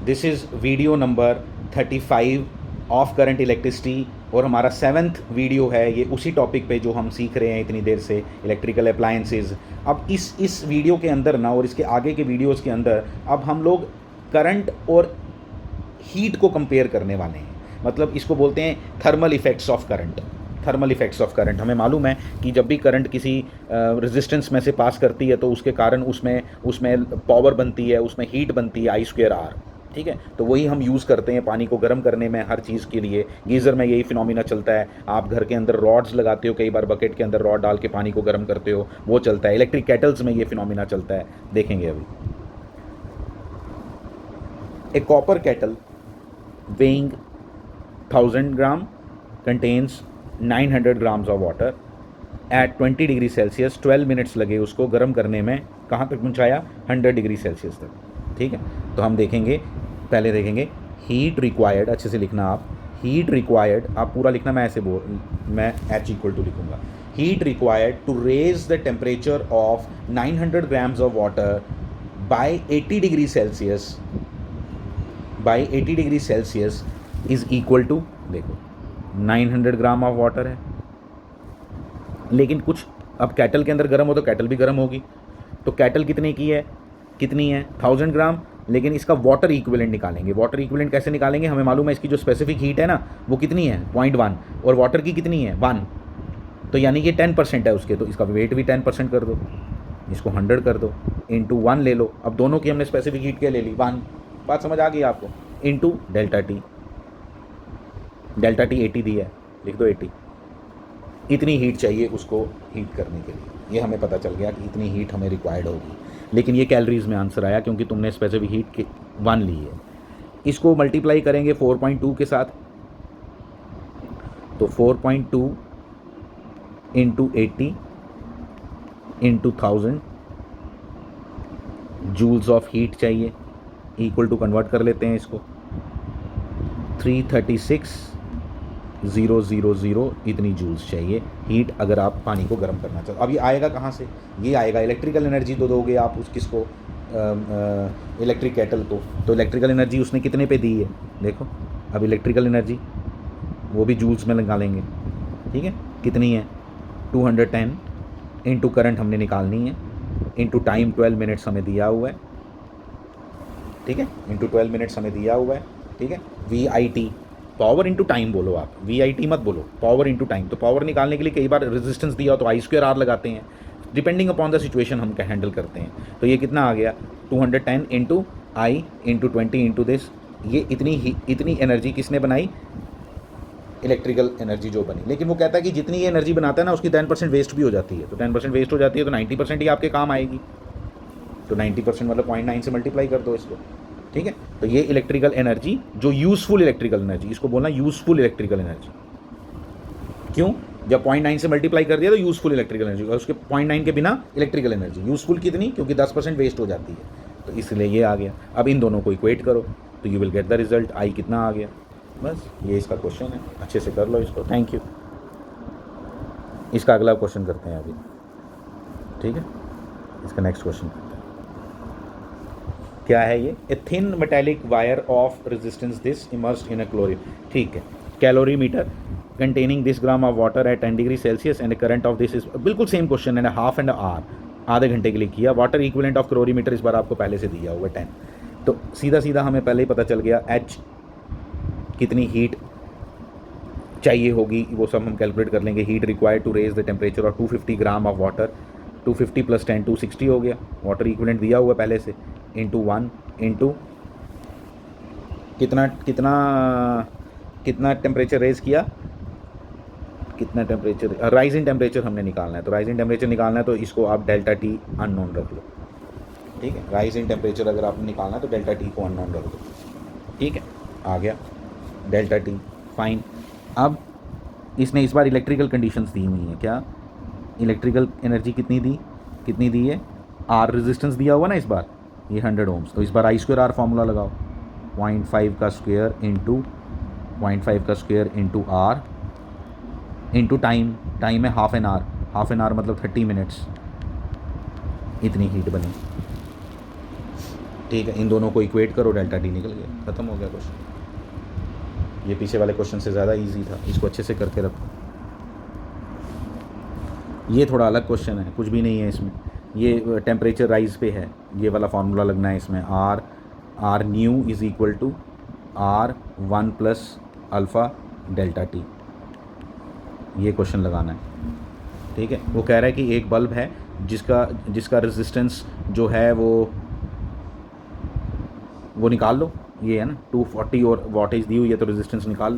This is video number 35 of current electricity और हमारा 7th video है ये उसी टॉपिक पे जो हम सीख रहे हैं इतनी देर से, इलेक्ट्रिकल अप्लायंसेस। अब इस वीडियो के अंदर ना और इसके आगे के वीडियोस के अंदर अब हम लोग करंट और हीट को कंपेयर करने वाले हैं। मतलब इसको बोलते हैं thermal effects of current. Thermal effects of current, हमें मालूम है कि जब भी करंट किसी रेजिस्टेंस में से पास करती है तो उसके कारण उसमें पावर बनती है, उसमें हीट बनती है I²R। ठीक है, तो वही हम यूज़ करते हैं पानी को गर्म करने में, हर चीज़ के लिए। गीज़र में यही फिनोमिना चलता है। आप घर के अंदर रॉड्स लगाते हो, कई बार बकेट के अंदर रॉड डाल के पानी को गर्म करते हो, वो चलता है। इलेक्ट्रिक केटल्स में ये फिनोमिना चलता है, देखेंगे अभी। ए कॉपर केटल weighing 1000 ग्राम contains 900 grams of water at 20 degree Celsius. 12 minutes लगे उसको गर्म करने में। कहाँ तक पहुँचाया? 100 डिग्री सेल्सियस तक। ठीक है, तो हम देखेंगे, पहले देखेंगे हीट रिक्वायर्ड। अच्छे से लिखना आप, हीट रिक्वायर्ड आप पूरा लिखना। मैं मैं H = लिखूँगा। Heat required to raise the temperature of 900 grams of water by 80 degree Celsius by 80 degree Celsius is equal to, देखो 900 ग्राम ऑफ वाटर है, लेकिन कुछ अब कैटल के अंदर गर्म हो तो कैटल भी गर्म होगी। तो कैटल कितनी है 1000 ग्राम, लेकिन इसका वाटर इक्विवेलेंट निकालेंगे। वाटर इक्विवेलेंट कैसे निकालेंगे? हमें मालूम है इसकी जो स्पेसिफिक हीट है ना वो कितनी है 0.1 और वाटर की कितनी है 1, तो यानी कि 10% है उसके, तो इसका वेट भी 10% कर दो, इसको 100 कर दो, इंटू 1 ले लो। अब दोनों की हमने स्पेसिफिक हीट क्या ले ली 1, बात समझ आ गई आपको? इंटू डेल्टा टी 80 दी है, लिख दो 80। इतनी हीट चाहिए उसको हीट करने के लिए, ये हमें पता चल गया कि इतनी हीट हमें रिक्वायर्ड होगी। लेकिन ये कैलोरीज में आंसर आया क्योंकि तुमने स्पेसिफिक हीट के 1 ली है। इसको मल्टीप्लाई करेंगे 4.2 के साथ, तो 4.2 into 80 into 1000 joules of heat चाहिए, इक्वल टू कन्वर्ट कर लेते हैं इसको 336,000 इतनी जूल्स चाहिए हीट अगर आप पानी को गर्म करना चाहते हो। अब ये आएगा कहाँ से? ये आएगा इलेक्ट्रिकल एनर्जी तो दोगे आप किसको, इलेक्ट्रिक केटल को। तो इलेक्ट्रिकल एनर्जी उसने कितने पे दी है देखो। अब इलेक्ट्रिकल एनर्जी वो भी जूल्स में निकालेंगे। ठीक है, कितनी है 210 इंटू करंट हमने निकालनी है, इंटू टाइम 12 मिनट्स हमें दिया हुआ है। ठीक है, इंटू 12 मिनट्स हमें दिया हुआ है। ठीक है, VIT पावर इंटू टाइम बोलो आप, VIT मत बोलो, पावर इंटू टाइम। तो पावर निकालने के लिए कई बार रेजिस्टेंस दिया हो तो I²R लगाते हैं, डिपेंडिंग अपॉन द सिचुएशन हम हैंडल करते हैं। तो ये कितना आ गया 210 into I into 20 into this. ये इतनी एनर्जी किसने बनाई? इलेक्ट्रिकल एनर्जी जो बनी। लेकिन वो कहता है कि जितनी ये एनर्जी बनाता है ना उसकी 10% वेस्ट भी हो जाती है। तो 10% वेस्ट हो जाती है तो 90% ही आपके काम आएगी। तो 90% मतलब 0.9 से मल्टीप्लाई कर दो इसको। ठीक है, तो ये इलेक्ट्रिकल एनर्जी जो यूज़फुल इलेक्ट्रिकल एनर्जी, इसको बोलना यूज़फुल इलेक्ट्रिकल एनर्जी। क्यों? जब 0.9 से मल्टीप्लाई कर दिया तो यूज़फुल इलेक्ट्रिकल एनर्जी, और उसके 0.9 के बिना इलेक्ट्रिकल एनर्जी। यूज़फुल कितनी? क्योंकि 10% वेस्ट हो जाती है, तो इसलिए ये आ गया। अब इन दोनों को इक्वेट करो तो you will get the result. I कितना आ गया? बस ये इसका क्वेश्चन है, अच्छे से कर लो इसको। Thank you. इसका अगला क्वेश्चन करते हैं अभी। ठीक है, इसका नेक्स्ट क्वेश्चन क्या है? ये a thin metallic wire of resistance this immersed in a calorie. ठीक है, calorimeter containing this gram of water at 10 degree Celsius and current of this is, बिल्कुल सेम क्वेश्चन है, हाफ एंड आवर, आधे घंटे के लिए किया। वाटर इक्विवेलेंट ऑफ क्लोरीमीटर इस बार आपको पहले से दिया हुआ 10। तो सीधा हमें पहले ही पता चल गया H कितनी हीट चाहिए होगी, वो सब हम कैलकुलेट कर लेंगे। Heat required to raise the temperature of 250 gram of water, 250 + 10 260 हो गया। वाटर इक्विवेलेंट दिया हुआ पहले से, इंटू 1 इंटू कितना टेम्परेचर रेज किया, कितना टेम्परेचर, राइज इन टेम्परेचर हमने निकालना है। तो राइज इन टेम्परेचर निकालना है तो इसको आप डेल्टा T अननोन रख लो। ठीक है, राइज इन टेम्परेचर अगर आपने निकालना है तो डेल्टा T को अननोन रख दो। ठीक है, आ गया डेल्टा T, फाइन। अब इसने इस बार इलेक्ट्रिकल कंडीशंस दी हुई हैं। क्या इलेक्ट्रिकल एनर्जी कितनी दी है? R रेजिस्टेंस दिया हुआ ना इस बार, ये 100 ओम्स। तो इस बार I²R फार्मूला लगाओ, 0.5 का square into R into time है हाफ एन आवर मतलब 30 मिनट्स। इतनी हीट बनी। ठीक है, इन दोनों को इक्वेट करो, डेल्टा टी निकल गया, ख़त्म हो गया क्वेश्चन। ये पीछे वाले क्वेश्चन से ज़्यादा इजी था, इसको अच्छे से करके रखो। ये थोड़ा अलग क्वेश्चन है, कुछ भी नहीं है इसमें, ये टेम्परेचर राइज पे है, ये वाला फार्मूला लगना है इसमें, R new is equal to R1 plus alpha delta T, ये क्वेश्चन लगाना है। ठीक है, वो कह रहा है कि एक बल्ब है जिसका रेजिस्टेंस जो है वो निकाल लो, ये है ना 240 और वाटेज दी हुई है, तो रेजिस्टेंस निकाल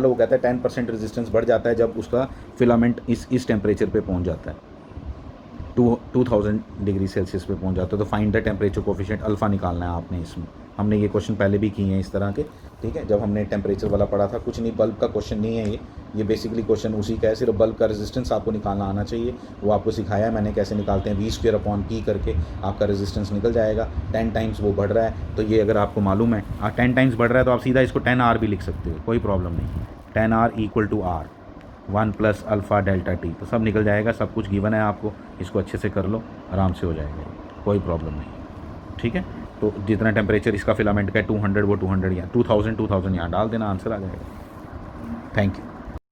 लो, वो कहता है 10% रेजिस्टेंस बढ़ जाता है जब उसका फिलामेंट इस टेम्परेचर पे पहुंच जाता है, 2000 डिग्री सेल्सियस पे पहुंच जाता है। तो find the temperature coefficient alpha निकालना है आपने इसमें। हमने ये क्वेश्चन पहले भी किए हैं इस तरह के, ठीक है, जब हमने टेम्परेचर वाला पढ़ा था। कुछ नहीं, बल्ब का क्वेश्चन नहीं है ये बेसिकली क्वेश्चन उसी का है, सिर्फ बल्ब का रेजिस्टेंस आपको निकालना आना चाहिए, वो आपको सिखाया है मैंने कैसे निकालते हैं। V²/P करके आपका रेजिस्टेंस निकल जाएगा, 10 टाइम्स वो बढ़ रहा है, तो ये अगर आपको मालूम है 10 टाइम्स बढ़ रहा है तो आप सीधा इसको 10R भी लिख सकते हो, कोई प्रॉब्लम नहीं। 10R = R1 plus alpha delta T, तो सब निकल जाएगा, सब कुछ गिवन है आपको, इसको अच्छे से कर लो, आराम से हो जाएगा, कोई प्रॉब्लम नहीं। ठीक है, तो जितना टेम्परेचर इसका फिलामेंट का है 200, वो 200 या 2000 यहाँ डाल देना, आंसर आ जाएगा। Thank you.